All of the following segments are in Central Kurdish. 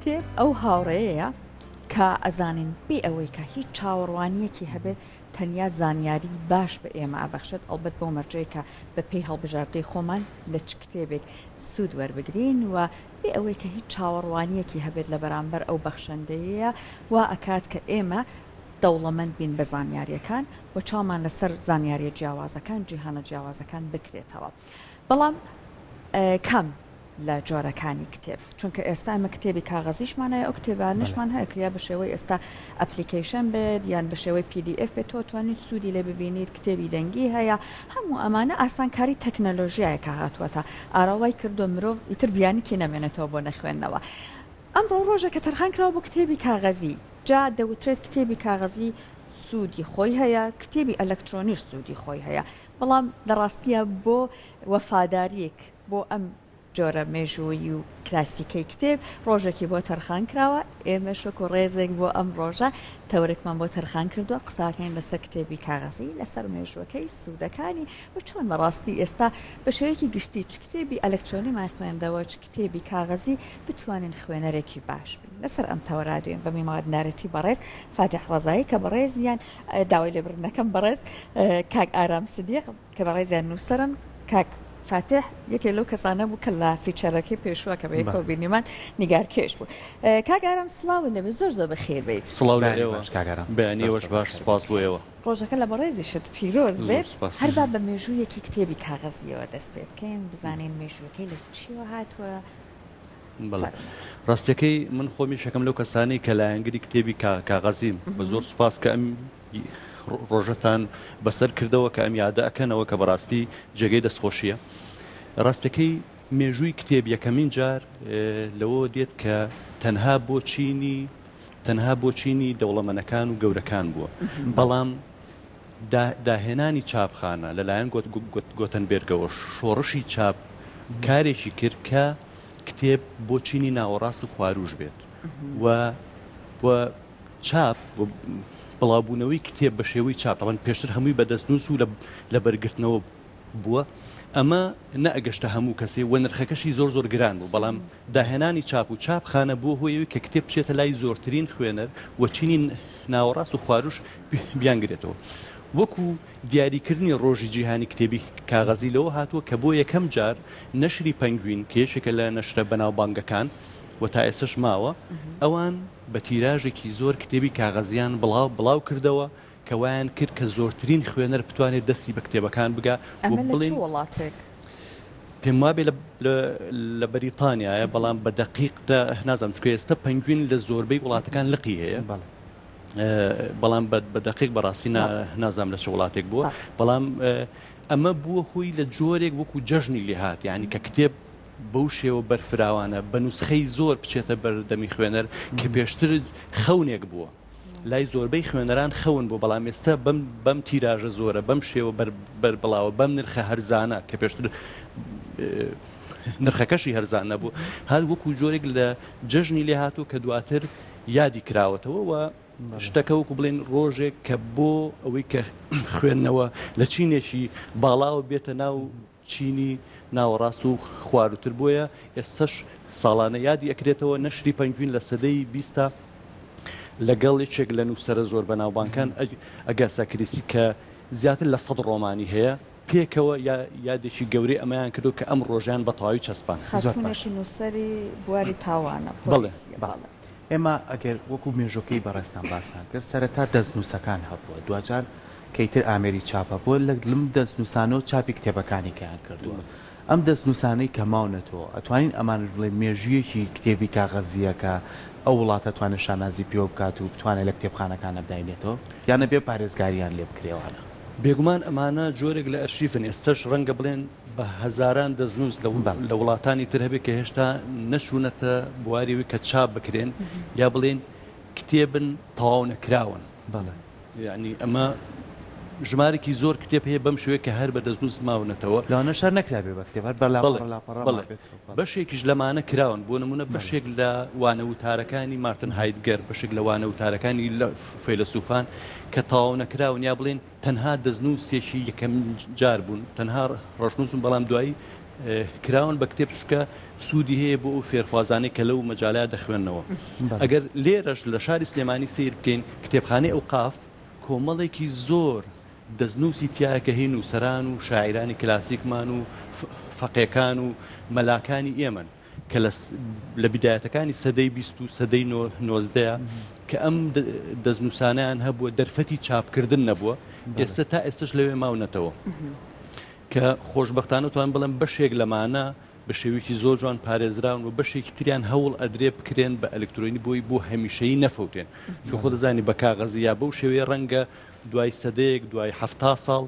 کتێب ئەو هاوڕێەیە کە ئەزانین بێ ئەوەی کە هیچ چاوەڕوانیەکی هەبێت تەنیا زانیاری باش بە ئێمە ئابەخشێت ئەڵبەت بۆ مەرجەیە کە بە پێی هەڵبژاردەی خۆمان لە چ کتێبێک سوود وەربگرین و بێ ئەوەی کە هیچ چاوەڕوانیەکی هەبێت لە بەرامبەر ئەو بەخشەندەیە و ئەکات کە ئێمە دەوڵەمەند بین بە زانیاریەکان و چامان لەسەر زانیاریە جیاوازەکان جیهانە جیاوازەکان بکرێتەوە. بەڵام کەم لە جۆرەکانی کتێب چونکە ئێستا ئەمە کتێبی کاغەزیشمان هەیە ئەو کتێبانشمان هەیە کە یا بە شێوەی ئێستا ئەپلیکیشن بێت یان بە شێوەی PDF بێت تۆ توانین سوودی لێ ببینیت کتێبی دەنگی هەیە هەموو ئەمانە ئاسانکاری تەکنەلۆژیایە کە هاتووەتە ئاراوای کردو مرۆڤ ئیتر بیانیکی نەمێنێتەوە بۆ نەخوێندنەوە. ئەمڕۆ ڕۆژە کە تەرخان کراوە بۆ کتێبی کاغەزی جا دەوترێت کتێبی کاغەزی سوودی خۆی هەیە کتێبی ئەلەکترۆنیش سوودی خۆی هەیە بەڵام لە ڕاستیە بۆ وەفاداریەک بۆ ئەم جۆرە مێژووی و کلاسیکەی کتێب ڕۆژێکی بۆ تەرخان کراوە ئێمە شک و ڕێزێک بۆ ئەم ڕۆژە تەورێکمان بۆ تەرخان کردووە قساکەین لەسەر کتێبی کاغەزی لەسەر مێژوەکەی سوودەکانی و چۆن بەڕاستی ئێستا بە شێوەیەکی گشتی چ کتێبی ئەلەکترۆنیمان خوێندەوە چ کتێبی کاغەزی بتوانین خوێنەرێکی باش بین لەسەر ئەم تەورادوێن بە میمادنارەتی بەڕێز فاتح ڕەزایی کە بەڕێزیان داوای لێبرنەکەم بەڕێز کاک ئارام سدیق کە بەڕێزیان نووسەرن کاک فاتح یەکێ لەو کەسانە بوو کە لە فیچەرەکەی پێشووە کە بەیەکەوە بینیمان نیگارکێش بوو. کاگارم سڵاو لەبێ زۆر زۆر بەخێر بیت. سڵاو لەوە کاگارم بەیانیەوەش باش سپاس بۆیەوە. ڕۆژەکە لە بەڕێزیشت پیرۆز بێت هەربا بە مێژوویەکی کتێبی کاغەزیەوە دەست پێ بکەین بزانین مێژووەکەی لە چیوە هاتووە. ڕاستەکەی من خۆمی شەکەم لەو کەسانی کە لایەنگری کتێبی کاغەزیم بە زۆر سپاس کە ئەم ڕۆژەتان بەسەر کردەوە کە ئەم یادە ئەکەنەوە کە بەڕاستی جێگەی دەستخۆشیە. ڕاستەکەی مێژووی کتێب یەکەمین جار لەوە دێت کە تەنها بۆ چینی دەوڵەمەنەکان و گەورەکان بووە بەڵام داهێنانی چاپخانە لەلایەن گۆتەنبێرگەوە شۆڕشی چاپ کارێکی کرد کە کتێب بۆ چینی ناوەڕاست و خواروش بێت و چاپ بڵاوبوونەوەی کتێب بە شێوەی چاپەوەن پێشتر هەمووی بەدەستنووس و لە بەرگرتنەوە بووە ئەمە نەئەگەشتە هەموو کەسێ و نرخەکەشی زۆر زۆر گران بوو بەڵام داهێنانی چاپ و چاپخانە بۆ هۆیەوەی کە کتێب بچێتە لای زۆرترین خوێنەر و چینی ناوەڕاست و خواروش بیانگرێتەوە وەکو دیاریکردنی ڕۆژی جیهانی کتێبی کاغەزی لەوە هاتووە کە بۆ یەکەم جار نەشری پەنگوین کێشێکە لە نەشرە بەناوبانگەکان و تا ئێسش ماوە ئەوان بە تیراژێکی زۆر کتێبی کاغەزیان بڵاو کردەوە کە وایان کرد کە زۆرترین خوێنەر بتوانێت دەستی بە کتێبەکان بگا بڵێن وڵاتێک پێم وابێ لە بەریتانیایە بەڵام بە دەقیقدا نازانم چکە ئێستا پەنگوین لە زۆربەی وڵاتەکان لقی هەیە بەڵام بە دەقیق بەڕاستی نازانم لە چ وڵاتێک بووە بەڵام ئەمە بووە هۆی لە جۆرێک وەکو جەژنی لێهات یعنی کە کتێب بەو شێوە بەرفراوانە بە نوسخەی زۆر بچێتە بەردەمی خوێنەر کە پێشتر خەونێک بووە لای زۆربەی خوێنەران خەون بوو بەڵام ئێستا بەم تیراژە زۆرە بەم شێوە بەربڵاوە بەم نرخە هەرزانە کە پێشتر نرخەکەشی هەرزان نەبوو هەر وەکو جۆرێک لە جەژنی لێ هاتوو کە دواتر یادی کراوەتەوە و شتەکە وەکو بڵێن ڕۆژێک کە بۆ ئەوەی کە خوێندنەوە لە چینێکی باڵاوە بێتە ناو چینی ناوەڕاست و خواروتر بۆیە ئێستش ساڵانە یادی ئەکرێتەوە نەشری پەنگوین لە سەدەی 20 لەگەڵ یەکێک لە نووسەرە زۆر بەناوبانکان ئەگاسا کریسی کە زیاتر لە 100 ڕۆمانی هەیە پێکەوە یادێکی گەورەی ئەمەیان کردو کە ئەم ڕۆژیان بە تەواوی چەسپان خاتونێکی نووسەری بواری تاوانە بڵێ ئێمە ئەگەر وەکو مێژۆکەی بەڕێستان باسان کرد سەرەتا دەستنووسەکان هەبووە دوجار کەیتر ئامێری چاپە بۆ لەم دەستنووسانەوە چاپی کتێبەکانی کەیان کردووە ئەم دەستنووسانەی کەماونەتەوە ئەتوانین ئەمان بڵێ مێژویەکی کتێبی کاغەزیەکە ئەو وڵاتە توانێت شانازی پێوە بکات و بتوانێت لە کتێبخانەکانە بداینێتەوە یانە بێ پارێزگاریان لێ بکرێوانە بێگومان ئەمانە جۆرێک لە ئەرشیفن ئێستش ڕەنگە بڵێن بە هەزاران دەستنووس لە وڵاتانی تر هەبێت کە هێشتا نەچوونەتە بواریوی کە چاپ بکرێن یا بڵێن کتێبن تەواو نەکراون یعنی ئەمە ژمارێکی زۆر کتێب هەیە بەم شوەیە کە هەر بە دەستنووس ماونەتەوە لاوانە شەر نەکرابێ بە کتێب هەر بەشێکیش لەمانە کراون بۆ نمونە بەشێک لە وانە وتارەکانی مارتن هایدگەر بەشێک لە وانە وتارەکانی فەیلسوفان کە تەواو نەکراون یا بڵێن تەنها دەستنووسێکی یەکەم جار بوون تەنها ڕۆژنووسن بەڵام دوایی کراون بە کتێب شکە سوودی هەیە بۆ ئەو فێرخوازانەی کە لەو مەجاالە دەخوێنەوە ئەگەر لێرەش لە شاری سلێمانی سیر بکەین کتێبخانەی ئەو قاف کۆمەڵێکی زۆر دەستنووسی تایە کە هین و سەران و شاعرانی کلاسیکمان و فەقیەکان و مەلاکانی ئێمن کە لە بیدایەتەکانی سەدەی 20 و سەدەی 19 کە ئەم دەستنووسانیان هەبووە دەرفەتی چاپکردن نەبووە ئێستا تا ئێستش لەوێ ماونەتەوە کە خۆشببختانە توان بڵێم بەشێک لەمانە بە شێوێکی زۆر جوان پارێزراون و بەشێکی تریان هەوڵ ئەدرێ بکرێن بە ئەلکترۆنی بۆ هەمیشەیی نەفەوتێن چون خۆ دەزانی بە کاغەزی یا بەو شێوەیە ڕەنگە دوای سەدەیەک دوای 70 ساڵ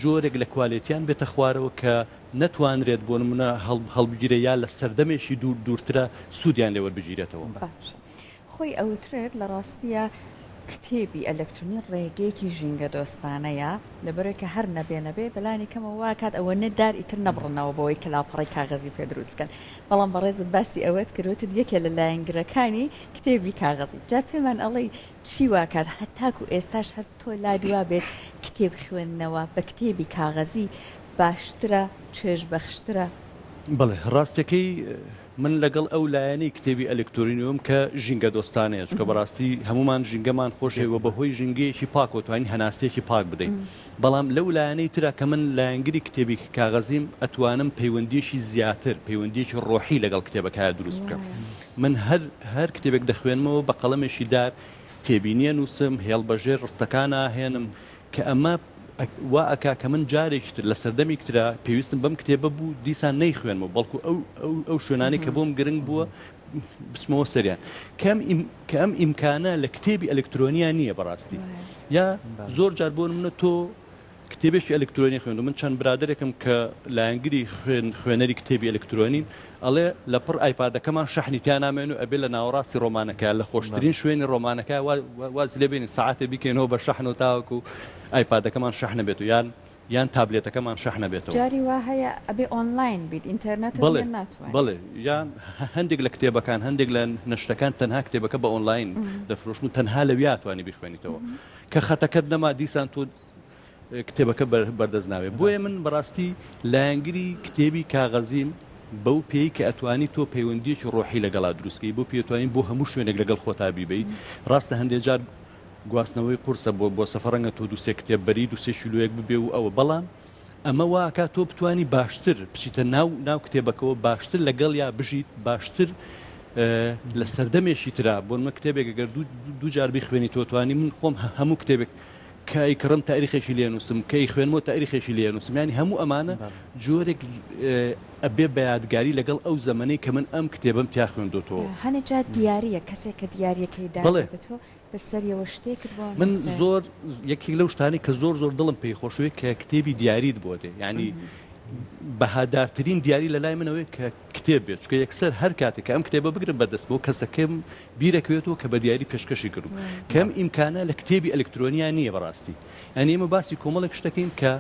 جۆرێک لە کوالێتیان بێتە خوارەوە کە نەتوانرێت بۆ نمونە هەڵبگیرە یا لە سەردەمێکی دوورترە سوودیان لێوەربگیرێتەوە خۆی ئەوترێت لە ڕاستیە کتێبی ئەلکترۆنی ڕێگەیەکی ژینگە دۆستانەیە لەبەرەوەی کە هەر نەبێ بەلانی کەمە واکات ئەوە نەدار ئیتر نەبڕنەوە بەوەی کە لاپەڕی کاغەزی پێ دروستکەن بەڵام بەڕێزت باسی ئەوەت کردوتت یەکێ لە لایەنگرەکانی کتێبی کاغەزی جار پێمان ئەڵێ چی واکات هەتاکو ئێستاش هەر تۆ لادوا بێت کتێب خوێندنەوە بە کتێبی کاغەزی باشترە چێژبەخشترە بەڵێ ڕاستەکەی من لەگەڵ ئەو لایەنەی کتێبی ئەلکترۆنیوم کە ژینگە دۆستانەیە چکە بەڕاستی هەمومان ژینگەمان خۆشەوە بەهۆی ژینگەیەکی پاک و توانین هەناسەیەکی پاک بدەین بەڵام لەو لایەنەی ترە کە من لایەنگری کتێبی کاغەزیم ئەتوانم پەیوەندیشی زیاتر پەیوەندیشی ڕۆحی لەگەڵ کتێبەکە دروست بکەم من هەر کتێبێک دەخوێنمەوە بە قەڵەمێکی دار تێبینیە نووسم هێڵبەژێر ڕستەکان ئاهێنم کە ئەمە وا ئەکا کە من جارێکی تر لە سەردەمی کترا پێویستم بەم کتێبە بوو دیسان نەیخوێنمەوە بەڵکو ئەو شوێنانی کە بۆم گرنگ بووە بچمەوە سەریان کە ئەم ئیمکانە لە کتێبی ئەلکترۆنیان نییە بەڕاستی یا زۆر جار بۆ منە تۆ کتێبێکی ئەلکترۆنی خوێن من چەند برادێکم کە لایەنگری خوێنەری کتێبی ئەلکترۆنین ئەڵێ لە پڕ ئایپادەکەمان شەحنیتیان نامێن و ئەبێ لە ناوەڕاستی ڕۆمانەکە لە خۆشترین شوێنی ڕۆمانەکە واز لێبێنین ساعتە بیکەینەوە بە شەحن و تاوەکو ئایپادەکەمان شەحنە بێت و یان تابلێتەکەمان شەحنە بێتەوە جاری وا هەیە ئەبێ ئۆنلاین بیت ئینتەرنێت بڵێ یان هەندێک لە کتێبەکان هەندێک لە نەشتەکان تەنها کتێبەکە بە ئۆنلاین دەفرۆشن و تەنها لەویا توانی بخوێنیتەوە کە خەتەکەت نەما دیسان تۆ کتێبەکە بەردەست ناوێت بۆیە من بەڕاستی لایەنگری کتێبی کاغەزیم بەو پێی کە ئەتوانی تۆ پەیوەندیەکی ڕۆحی لەگەڵا دروستکەی بۆ پێتوانین بۆ هەموو شوێنێک لەگەڵ خۆتا بیبیت ڕاستە هەندێک جار گواستنەوەی قورسە بۆ سەفەڕەنگە تۆ دووسێ کتێب بەری دووسێ شیلوەیەک ببێ و ئەوە بەڵام ئەمە واکە تۆ بتوانی باشتر بچیتە ناو کتێبەکەەوە باشتر لەگەڵ یا بژیت باشتر لە سەردەمێکی ترا بۆ نمە کتێبێک ئەگەر دوو جار بخوێنی تۆ توانی من خۆم هەموو کتێبێک کای کڕم تاریخێکی لێنووسم کەی خوێنمەوە تاریخێکی لێنووسم ینی هەموو ئەمانە جۆرێک ئەبێ بە یادگاری لەگەڵ ئەو زەمانەی کە من ئەم کتێبم تیا خوێندۆتەوە هەنێ جات دیارە کەسێک کە دیارەکەی داێتۆ بەسەریەوە شتێکت بۆ من زۆر یەکێک لەو شتانی کە زۆر دڵم پێی خۆشوێت کە کتێبی دیاریت بۆ دێ ینی بەهادارترین دیاری لە لای منەوەی کە کتێب بێت چکە یەکسەر هەر کاتێک کە ئەم کتێبە بگرم بەدەست بۆ کەسەکەم بیرەکەوێتەوە کە بە دیاری پێشکەشی کردو کەم ئیمکانە لە کتێبی ئەلکترۆنیا نییە بەڕاستی ئەنی ئێمە باسی کۆمەڵێک شتەکەین کە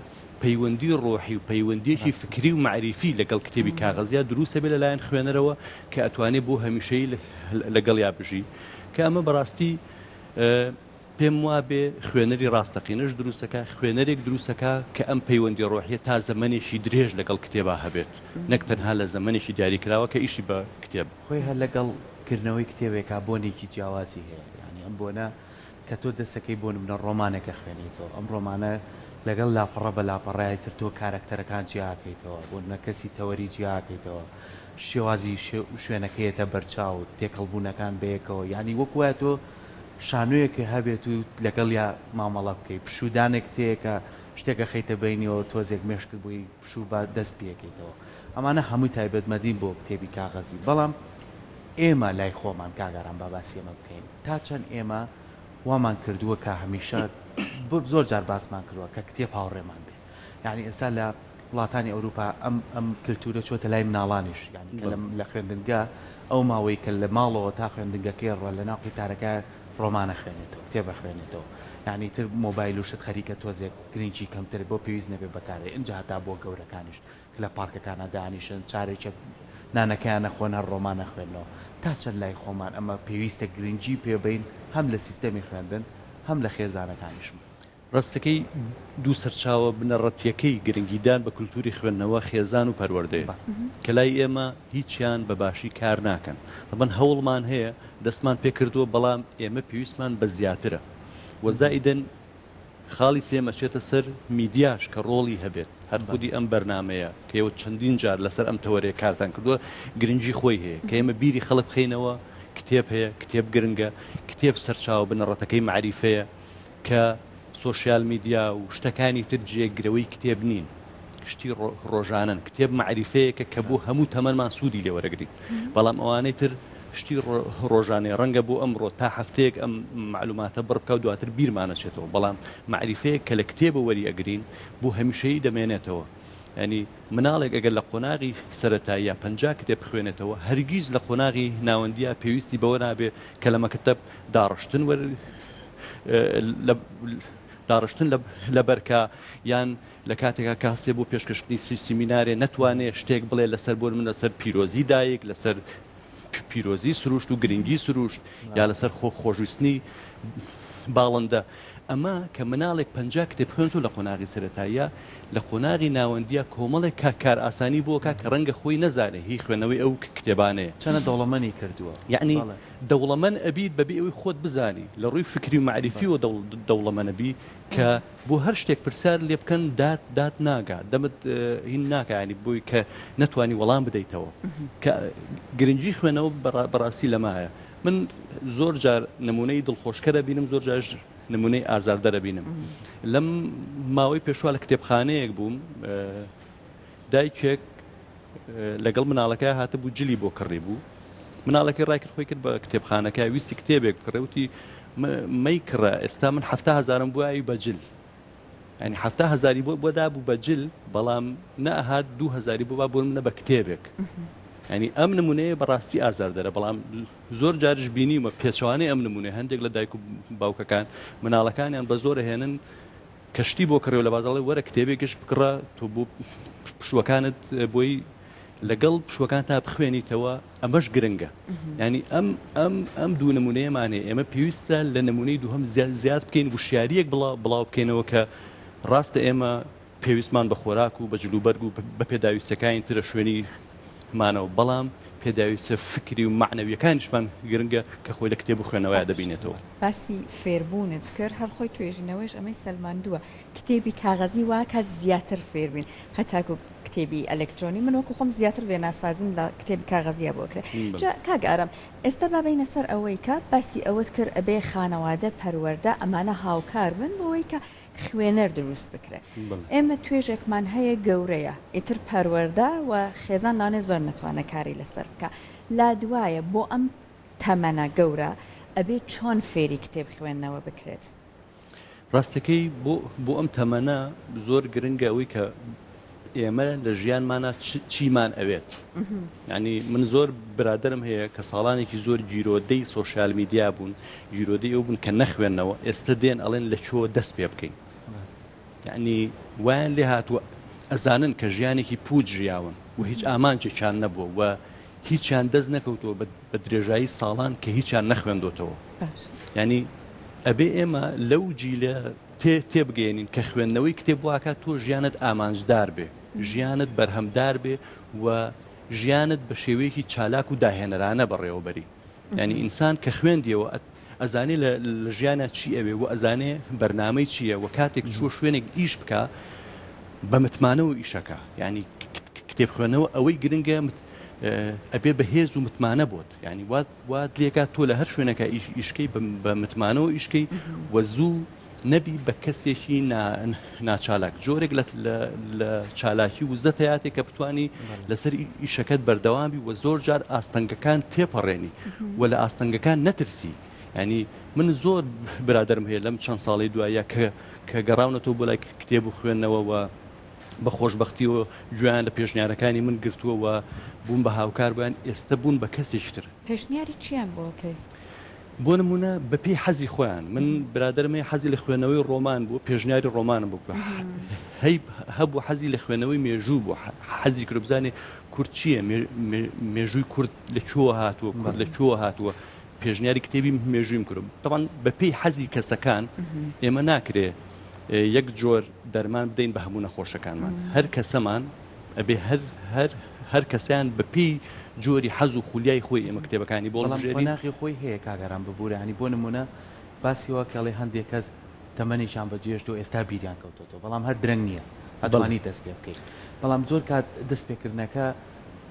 پەیوەندی ڕۆحی و پەیوەندیەکی فکری و معریفی لەگەڵ کتێبی کاغەزیا دروستە بێ لەلایەن خوێنەرەوە کە ئەتوانێت بۆ هەمیشەی لەگەڵ یا بژی کە ئەمە بەڕاستی پێم وابێ خوێنەری ڕاستەقینەش دروستەکە خوێنەرێک دروستەکە کە ئەم پەیوەندی ڕۆحیە تا زەمانێکی درێژ لەگەڵ کتێبا هەبێت نەک تەنها لە زەمانێکی دیاریکراوە کە ئیشی بە کتێب خۆی هەر لەگەڵ کردنەوەی کتێبێکا بۆنێکی جیاوازی هەیە ینی ئەم بۆنە کە تۆ دەستەکەی بۆ منە ڕۆمانێکە خوێنیتەوە ئەم ڕۆمانە لەگەڵ لاپەڕە بە لاپەڕای تر تۆ کارکتەرەکان جیاکەیتەوە بۆ نە کەسی تەوەری جیاکەیتەوە شێوازی شوێنەکەیەتە بەرچاو تێکەڵبوونەکان بەیەکەوە ینی وەکوە تۆ شانوویەکە هەبێت و لەگەڵ یا مامەڵە بکەیت پشودانێک تەیەکە شتێکە خەیتە بینیەوە تۆزێک مێشک بووی پشوو بە دەست پێکەیتەوە ئەمانە هەمووی تایبەتمەدی بۆ کتێبی کاغەزی بەڵام ئێمە لای خۆمان کاگەڕان باباسی ئەمە بکەین تا چەند ئێمە وامان کردووە کە هەمیشە زۆر جار باسمان کردووە کە کتێب هاوڕێمان بێت یعنی ئێستا لە وڵاتانی ئەوروپا ئەم کللتورە چۆتە لای مناڵانیش یعنی لە خوێندنگە ئەو ماوەی کە لە ماڵەوە تا خوێندنگەکەی ڕە لە ناو قیتارەکە ڕۆمانە خوێنێتەوە کتێبە خوێنێتەوە یعنی تر مۆبایل و شت خەریکە تۆزێک گرنگی کەمتر بۆ پێویست نەبێ بەکارێ اینجا هەتا بۆ گەورەکانیش کە لە پارکەکانە دانیشن چارێکە نانەکەیانە خۆنە ڕۆمانە خوێنەوە تا چەند لای خۆمان ئەمە پێویستە گرنگی پێبین هەم لە سیستەمی خوێندن هەم لە خێزانەکانیشم ڕاستەکەی دوو سەرچاوە بنەڕەتیەکەی گرنگیدان بە کولتوری خوێندنەوە خێزان و پەروەردەیە کە لای ئێمە هیچیان بەباشی کار ناکەن بەڵام هەوڵمان هەیە دەستمان پێ کردووە بەڵام ئێمە پێویستمان بە زیاترە وەزائیدەن خاڵی سێمە چێتە سەر میدیاش کە ڕۆڵی هەبێت هەر خودی ئەم بەرنمەیە کە ئێوە چەندین جار لەسەر ئەم تەوەرەیە کارتان کردووە گرنگی خۆی هەیە کە ئێمە بیری خەڵک بخەینەوە کتێب هەیە کتێب گرنگە کتێب سەرچاو بنەڕەتەکەی معریفەیە کە سۆشیال میدیا و شتەکانی تر جێگرەوەی کتێب نین شتی ڕۆژانن کتێب معریفەیەکە کە بۆ هەموو تەمەمان سوودی لێوەرەگرین بەڵام ئەوانەی تر شتی ڕۆژانەی ڕەنگە بۆ ئەمڕۆ تا هەفتەیەک ئەم معلوماتە بڕبکە و دواتر بیرمانەچێتەوە بەڵام معریفەیە کە لە کتێبە وەریئەگرین بۆ هەمیشەیی دەمێنێتەوە ینی مناڵێک ئەگەر لە قۆناغی سەرەتایی یا 50 کتێب بخوێنێتەوە هەرگیز لە قۆناغی ناوەندیە پێویستی بەوە نابێ کە لە مەکتەب داڕشتن داڕشتن لە بەرکە یان لە کاتێکا کاسێ بۆ پێشکەشتنی سیمینارێ نەتوانێت شتێک بڵێ لەسەر بۆ من لەسەر پیرۆزی دایک لەسەر پیرۆزی سروشت و گرنگی سروشت یا لەسەر خۆشویستنی باڵندە ئەمە کە مناڵێک 50 کتێب خوێنێتەوە لە قۆناغی سەرەتاییە لە قۆناغی ناوەندیە کۆمەڵێک کار ئاسانی بۆ کە ڕەنگە خۆی نەزانێ هی خوێنەوەی ئەو کتێبانەیە چەنە دەوڵەمەنی کردووە یعنی دەوڵەمەند ئەبیت بەبێ ئەوی خۆت بزانی لە ڕووی فکری و معریفی و دەوڵەمەنەبی کە بۆ هەر شتێک پرسیار لێ بکەن دات ناگات دەمت هین ناکانی بۆی کە نەتوانی وەڵام بدەیتەوە کە گرنگی خوێنەوە بەڕاستی لەمایە من زۆر جار نمونەی دڵخۆشکەرە بینم زۆر جار نمونەی ئازاردەرە بینم لەم ماوەی پێشوا لە کتێبخانەیەک بووم دایکێک لەگەڵ مناڵەکە هاتە بوو جلی بۆ کڕی بوو مناڵەکەی ڕایکرد خۆی کرد بە کتێبخانەکە ویستی کتێبێک بکڕێوتی مەی کڕە ئێستا من 7,000 بووایی بەجل ینی 7,000 بۆ دابوو بەجل بەڵام نەهات 2,000 بۆ منە بە کتێبێک ینی ئەم نمونەیە بەڕاستی ئازاردەرە بەڵام زۆر جارش بینیمە پێچوانەی ئەم نمونێ هەندێک لە دایک و باوکەکان مناڵەکانیان بە زۆر هێنن کەشتی بۆ کڕێەوە لە بازاڵی وەرە کتێبێکش بکڕە تۆ بۆ پشوەکانت بۆی لەگەڵ پشوەکان تا بخوێنیتەوە ئەمەش گرنگە ینی ئەم دوو نمونەیەمانێ ئێمە پێویستە لە نمونەی دووهەم زیاد بکەین وشیاریەک بڵاو بکەینەوە کە ڕاستە ئێمە پێویستمان بە خۆراک و بە جلوبەرگ و بە پێداویستەکانی ترە شوێنی مانەوە بەڵام پێداویستە فکری و معنەویەکانیشمان گرنگە کە خۆی لە کتێب و خوێنەوەی دەبینێتەوە باسی فێربوونت کرد هەر خۆی توێژینەوەش ئەمەی سەلماندووە کتێبی کاغەزی وا کات زیاتر فێربین هەتاکو کتێبی ئەلکترۆنی منوەکو خۆم زیاتر وێناسازیم لە کتێبی کاغەزیە بۆکرێت کاک ئارام ئێستا بابینە سەر ئەوەی کە باسی ئەوت کرد ئەبێ خانەوادە پەروەردە ئەمانە هاوکار بن بۆەوەی کە خوێنەر دروست بکرێت ئێمە توێژێکمان هەیە گەورەیە ئیتر پەروەردە و خێزان لاانێ زۆر نتوانە کاری لەسەر بکە لا دوایە بۆ ئەم تەمەنە گەورە ئەبێ چۆن فێری کتێب خوێندنەوە بکرێت ڕاستەکەی بۆ ئەم تەمەنە زۆر گرنگە ئەوەی کە ئێمە لە ژیانمانە چیمان ئەوێت ینی من زۆر برادرم هەیە کە ساڵانێکی زۆر گیرۆدەی سۆشیال میدیا بوون گیرۆدەی ئەو بوون کە نەخوێنەوە ئێستا دێن ئەڵێن لە چۆ دەست پێ بکەین یعنی وایان لێ هاتووە ئەزانن کە ژیانێکی پوچ ژیاون و هیچ ئامانجێکیان نەبووە و هیچیان دەست نەکەوتەوە بە درێژایی ساڵان کە هیچیان نەخوێندۆتەوە ینی ئەبێ ئێمە لەو جیلە تێبگەێنین کە خوێندنەوەی کتێب واکات تۆ ژیانت ئامانجدار بێ ژیانت بەرهەمدار بێ و ژیانت بە شێوەیەکی چالاک و داهێنەرانە بەڕێوەبەری ینی ئینسان کە خوێندیەوە ئەزانێ لە ژیانە چی ئەوێ و ئەزانێ بەرنامەی چییە و کاتێک چوە شوێنێک ئیش بکە بە متمانەوە ئیشەکە ینی کتێب خوێنەوە ئەوەی گرنگە ئەبێ بەهێز و متمانە بۆت ینی وات لێکات تۆ لە هەر شوێنەکە ئیشکەی بە متمانەوە ئیشکەی وە زوو نەبی بە کەسێکی ناچالاک جۆرێک لە چالاکی و زەتەیاتێک کە بتانی لەسەر ئیشەکەت بەردەوامی و زۆر جار ئاستەنگەکان تێپەڕێنی و لە ئاستەنگەکان نەترسی ینی من زۆر برادرم هەیە لەم چەند ساڵی دوایە کە گەڕاونەتەوە بۆ لای کتێب و خوێندنەوە و بە خۆشببختی و گویان لە پێشنیارەکانی من گرتووە و بوون بە هاوکار بوویان ئێستا بوون بە کەسێکتر پێشنیاری چیان بۆکەی بۆ نمونە بەپی حەزی خۆیان من برادرمێ حەزی لە خوێنەوەی ڕۆمان بوو پێشنیاری ڕۆمانم بوو هەبوو حەزی لە خوێنەوەی مێژوو بوو حەزی کرد بزانێ کورد چییە مێژووی کورد لە چووە هاتووە کورد لە چووە هاتووە پێشنیاری کتێبی مێژوویم کرد تەوان بەپی حەزی کەسەکان ئێمە ناکرێ یەک جۆر دەرمان بدەین بە هەموو نەخۆشەکانمان هەر کەسەمان ئەبێ هەر کەسیان بەپی جۆری حەز و خولیای خۆی ئێمە کتێبەکانی بۆ ناخی خۆی هەیە کاگەران ببوورانی بۆ نمونە باسیەوە کەڵێ هەندێک کەس تەمەنیشان بەجێشت و ئێستا بیریان کەوتۆ بەڵام هەر درەنگ نییە ئەتوانی دەست پێ بکەیت بەڵام زۆر کات دەست پێکردنەکە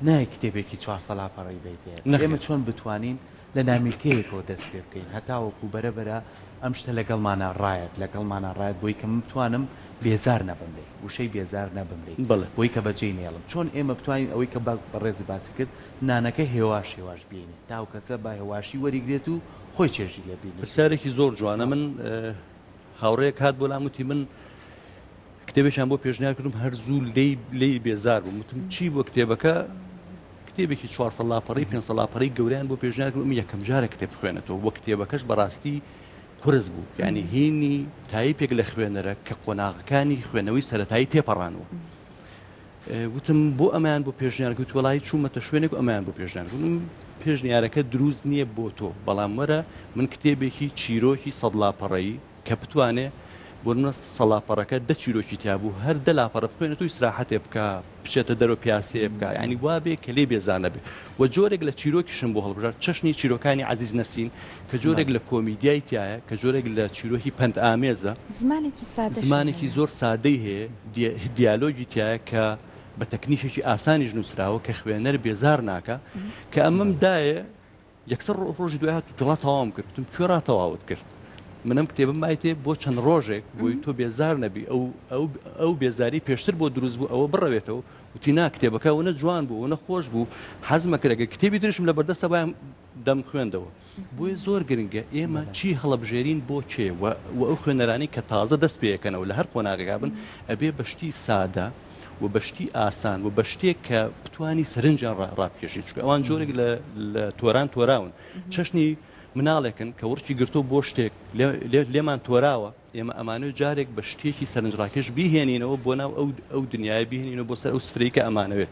نای کتێبێکی 4 سەلاپەڕی بیت ئێمە چۆن بتوانین لە نامیرکەیەکەوە دەست پێ بکەین هەتاوەکو بەرەبەرە ئەم شتە لەگەڵمانە ڕایەت لەگەڵمانە ڕایەت بۆی کە بتوانم بێزار نەبم بێ وشەی بێزار نەبم بێ بۆی کە بەجێ نێڵم چۆن ئێمە بتوانین ئەوەی کە بەڕێزی باسی کرد نانەکە هێواش بینێ تاو کەسە با هێواشی وەریگرێت و خۆی چێژی لێ بینێت پرسیارێکی زۆر جوانە من هاوڕێک هات بۆ لاموتی من کتێبێکیان بۆ پێشنیار کردم هەر زوو لی بێزار بووم وتم چی بۆ کتێبەکە کتێبێکی 4 سەلاپەڕی 5 سەلاپەڕی گەوریان بۆ پێشنیار کردم یەکەم جارە کتێب خوێنێتەوە بۆ کتێبەکەش بەڕاستی قرس بوو یعنی هینی تایپێک لە خوێنەرە کە قۆناغەکانی خوێنەوەی سەرەتایی تێپەڕانەوە وتم بۆ ئەمایان بۆ پێشنیار کەوت وڵی چوومەتە شوێنێک و ئەمایان بۆ پێشنیار کردم پێشنیارەکە دروست نییە بۆ تۆ بەڵام وەرە من کتێبێکی چیرۆکی 100 لاپەڕەیی کە بتوانێ بۆ منە سەلاپەڕەکە 10 چیرۆکی تیا بوو هەر 10 لاپەڕە بخوێنێت و ئیسراحەتێ بکە بچێتە دەرەوە پیاسەیە بکە ینی وابێ کە لێ بێزانە بێ و جۆرێک لە چیرۆکیشم بۆ هەڵبژار چەشنی چیرۆکانی عەزیز نەسین کە جۆرێک لە کۆمیدیای تایە کە جۆرێک لە چیرۆکی پەند ئامێزە زمانێکی زۆر سادەی هەیە دیالۆگی تایە کە بە تەکنیشێکی ئاسانی ژنووسراوە کە خوێنەر بێزار ناکە کە ئەمەم دایە یەکسەر ڕۆژی دوای هات وڵا تەواوم کردم کوێ ڕاتەواوت کرد منم کتێبم مایتێ بۆ چەند ڕۆژێک بۆی تۆ بێزار نەبی ئەو بێزاری پێشتر بۆ دروست بوو ئەوە بڕەوێتەوە وتی نا کتێبەکە ئەوە جوان بوو ئەوە خۆش بوو حەزمە کردەگە کتێبی درشم لە بەردەستە بایم دەم خوێندەوە بۆیە زۆر گرنگە ئێمە چی هەڵەبژێرین بۆ چێ و ئەو خوێنەرانی کە تازە دەست پێەکەنەوە لە هەر قۆناغێکا بن ئەبێ بەشتی سادە و بەشتی ئاسان و بە شتێک کە بتوانی سەرنجیان ڕابکێشی چکە ئەوان جۆرێک لە تۆران تۆراون چەشنی مناڵێکن کە وڕکی گرتۆ بۆ شتێک لێمان تۆراوە ئێمە ئەمانە جارێک بە شتێکی سەرنجڕاکێش بیهێنینەوە بۆ ناو ئەو دنیای بهێنینەوە بۆ سەر ئەو سفرەی کە ئەمانەوێت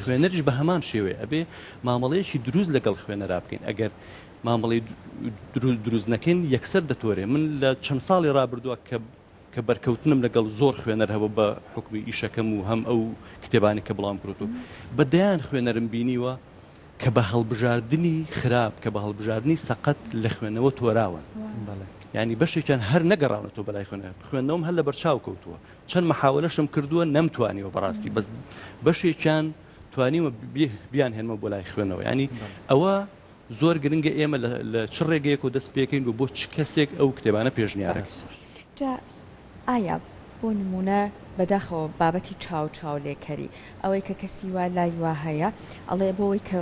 خوێنەریش بە هەمان شێوێ ئەبێ مامەڵەیەکی دروست لەگەڵ خوێنەرا بکەین ئەگەر مامەڵەی دروست نەکەین یەکسەر دەتۆرێ من لە چەند ساڵی ڕابردووە کە بەرکەوتنم لەگەڵ زۆر خوێنەر هەبوو بە حکمی ئیشەکەم و هەم ئەو کتێبانی کە بڵام کردو بەدەیان خوێنەرم بینیوە کە بە هەڵبژاردننی خراپ کە بە هەڵبژاردننی سەقەت لە خوێنەوە تۆراون ینی بەشێکیان هەر نەگەڕاونەوە بەلای خوێنەوەم هەر لە بەرچاو کەوتووە چەند مەحاولەشم کردووە نەمتوانیەوە بەڕاستی بەس بەشێکیان توانیوە بیان هێنمە بۆ لای خوێنەوە ینی ئەوە زۆر گرنگە ئێمە لە چ ڕێگەیەک و دەست پێکەین و بۆ چ کەسێک ئەو کتێبانە پێشنیارێک ئایا بۆ نمونە بەداخەوە بابەتی چاو لێکەری ئەوەی کە کەسی وا لای وا هەیە ئەڵێ بۆەوەی کە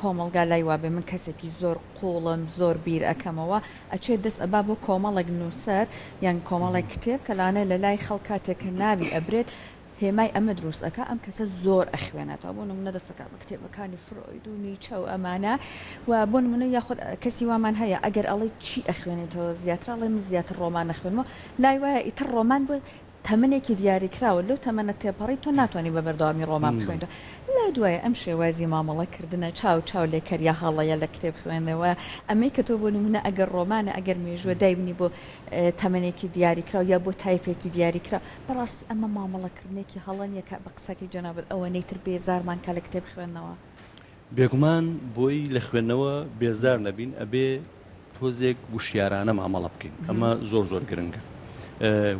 کۆمەڵگا لای وابێ من کەسێکی زۆر قوڵم زۆر بیر ئەەکەمەوە ئەچێ دەست ئەبا بۆ کۆمەڵێک نووسەر یان کۆمەڵێک کتێب کە لاانە لە لای خەڵکاتێکە ناوی ئەبرێت هێمای ئەمە دروست ئەەکە ئەم کەسە زۆر ئەخوێنێتەوە بۆ نمونە دەستەکە بە کتێبەکانی فرۆید و نیچە و ئەمانە و بۆ نمونە یاخود کەسی وامان هەیە ئەگەر ئەڵێ چی ئەخوێنێتەوە زیاتر ئەڵێ من زیاتر ڕۆمان نەخوێنمەوە لای وایە ئیتر ڕۆمان بۆ تەمنێکی دیاریکراوە لەو تەمەنە تێپەڕی تۆ ناتوانانی بە بەردەوامی ڕۆمان بخوێنەوە لا دوایە ئەم شێوازی مامەڵەکردنە چاو لێکەریا هەڵەیە لە کتێب خوێندنەوە ئەمەی کە تۆ بۆ نمونە ئەگەر ڕۆمانە ئەگەر مێژوە دایبنی بۆ تەمەنێکی دیاریکراو یا بۆ تایپێکی دیاریکرا بەڕاستی ئەمە مامەڵەکردنێکی هەڵەنیەکە بە قسەکی جەنابەت ئەوە نەیتر بێزارمان کە لە کتێب خوێندنەوە بێگومان بۆی لە خوێندنەوە بێزار نەبین ئەبێ تۆزێک وشیارانە مامەڵە بکەین ئەمە زۆر گرنگە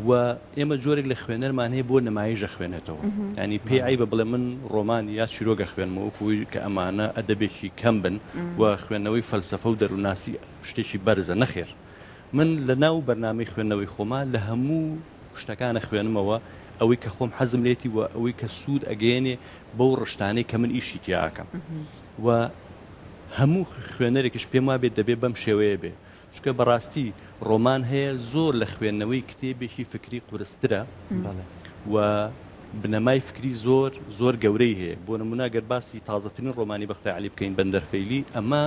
و ئێمە جۆرێک لە خوێنەرمان هەیە بۆ نمایشە خوێنێتەوە ینی پێی ئای بە بڵێ من ڕۆمان یا چیرۆگە خوێنمەوە کوی کە ئەمانە ئەدەبێکی کەم بن و خوێندنەوەی فەلسەفە و دەروناسی شتێکی بەرزە نەخێر من لە ناو بەرنامەی خوێندنەوەی خۆما لە هەموو شتەکانە خوێنمەوە ئەوەی کە خۆم حەزم لێتی و ئەوەی کە سوود ئەگەێنێ بەو ڕشتانەی کە من ئیشی تیاکەم و هەموو خوێنەرێکیش پێم وابێت دەبێت بەم شێوەیە بێ چکە بەڕاستی ڕۆمان هەیە زۆر لە خوێندنەوەی کتێبێکی فکری قورسترە و بنەمای فکری زۆر گەورەی هەیە بۆ نمونە گەر باسی تازەترین ڕۆمانی بەختە عەلی بکەین بەندەرفەیلی ئەمە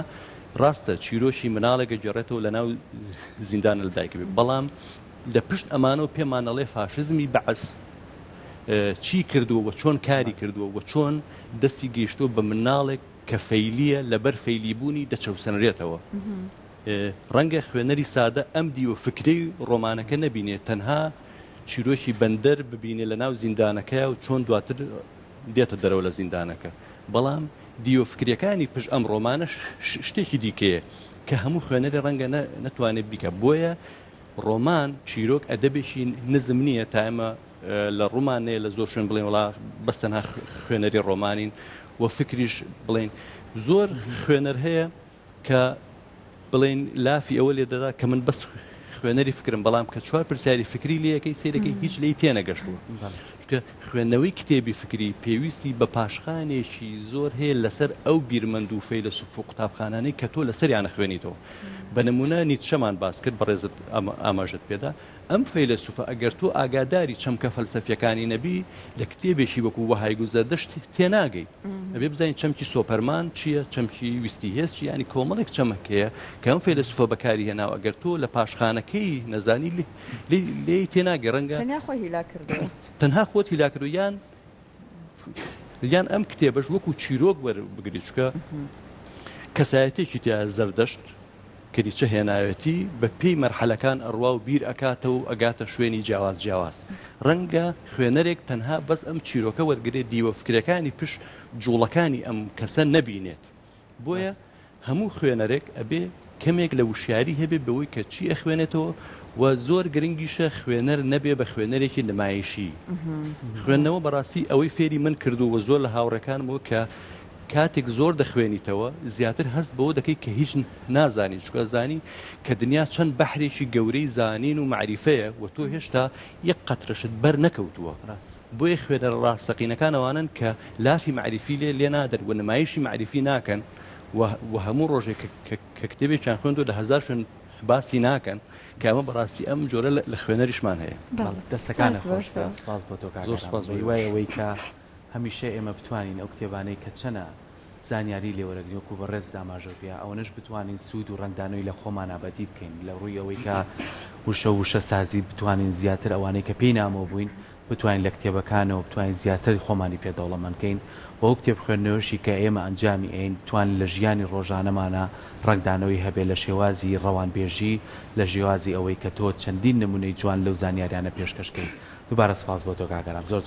ڕاستە چیرۆشی مناڵێکە گەڕێتەوە لە ناو زیندانە لە دایک بێت بەڵام لە پشت ئەمانەوە پێمانەڵێ فاشزمی بەعەس چی کردووە و چۆن کاری کردووە و چۆن دەستی گەیشتووە بە مناڵێک کە فەیلیە لەبەر فەیلیبوونی دەچەوسەنرێتەوە ڕەنگە خوێنەری سادە ئەم دیوە فکری ڕۆمانەکە نەبینێت تەنها چیرۆشی بەندەر ببینێ لە ناو زیندانەکە و چۆن دواتر دێتە دەرەوە لە زیندانەکە بەڵام دیۆفکریەکانی پشت ئەم ڕۆمانە شتێکی دیکەیە کە هەموو خوێنەری ڕەنگە نەتوانێت بیکە بۆیە ڕۆمان چیرۆک ئەدەبێکی نزم نییە تا ئێمە لە ڕوومانەیە لە زۆر شوێن بڵێن وڵا بەستەنها خوێنەری ڕۆمانین و فکریش بڵێن زۆر خوێنەر هەیە کە بڵێن لافی ئەوە لێ دەدا کە من بەس خوێنەری فکرم بەڵام کە چوار پرسیاری فکری لەکەی سیرەکەی هیچ لی تێنەگەشتووە چونکە خوێندنەوەی کتێبی فکری پێویستی بە پاشخانێکی زۆر هەیە لەسەر ئەو بیرمەند و فەیلسوف و قوتابخانانەی کە تۆ لەسەریانە خوێنیتەوە بە نمونە نیتشەمان باس کرد بەڕێزت ئاماژت پێدا ئەم فەیلسوفە ئەگەر تۆ ئاگاداری چەمکە فەلسەفیەکانی نەبی لە کتێبێکی وەکو وەهای گوزەردەشت تێناگەی ئەبێ بزانین چەمکی سۆپەرمان چییە چەمکی ویستی هێز چی ینی کۆمەڵێک چەمەکەیە کە ئەم فەیلسوفە بەکاری هێناوە ئەگەر تۆ لە پاشخانەکەی نەزانی لێی تێناگەی ڕەنگە تەنها خۆت هیلا کردو یان ئەم کتێبەش وەکو چیرۆک وەربگریت چکە کەسایەتێکی تیا زەردەشت کەریچە هێناوەتی بە پێی مەرحەلەکان ئەڕوا و بیر ئەکاتە و ئەگاتە شوێنی جیاواز ڕەنگە خوێنەرێک تەنها بەس ئەم چیرۆکە وەرگێت دیوەفکرەکانی پشت جوڵەکانی ئەم کەسە نەبینێت بۆیە هەموو خوێنەرێک ئەبێ کەمێک لە وشیاری هەبێ بەوەی کە چی ئەخوێنێتەوە و زۆر گرنگیشە خوێنەر نەبێ بە خوێنەرێکی نمایشی خوێندنەوە بەڕاستی ئەوەی فێری من کردو و زۆر لە هاوڕەکانمەوە کە کاتێک زۆر دەخوێنیتەوە زیاتر هەست بەوە دەکەی کە هیچ نازانی چکە زانی کە دنیا چەند بەحرێکی گەورەی زانین و معریفەیە و تۆ هێشتا یەک قەترەشت بەر نەکەوتووە بۆیە خوێنەر ڕاستەقینەکانەوانن کە لافی معریفی لێ نادەن و نمایشی معریفی ناکەن و هەموو ڕۆژێک کە کتێبێکیان خوێندوە لە هەزار شوێن باسی ناکەن کە ئەمە بەڕاستی ئەم جۆرە لە خوێنەریشمان هەیە دەستەکانە خۆش سپاس بۆ تۆ وایەوەی کە هەمیشە ئێمە بتوانین ئەو کتێبانەی کە چەنە زانیاری لێوەرەگرین وەکو بە ڕێز داماژەوە ئەوەنەش بتوانین سوود و ڕنگدانەوەی لە خۆمان ئابەتی بکەین لە ڕووی ئەوەی کە وشە سازی بتوانین زیاتر ئەوانەی کە پێی نامەوە بووین بتوانین لە کتێبەکانەوە بتوانین زیاتر خۆمانی پێدەوڵەمەندکەین و ئەو کتێب خوێندنەوەشی کە ئێمە ئەنجامی ئەین بتوانین لە ژیانی ڕۆژانەمانە ڕنگدانەوەی هەبێت لە شێوازی ڕەوانبێژی لە ژێوازی ئەوەی کە تۆ چەندین نمونەی جوان لەو زانیاریانە پێشکەشکەیت دووبارە سپاس بۆ تۆ کاکەرام زۆر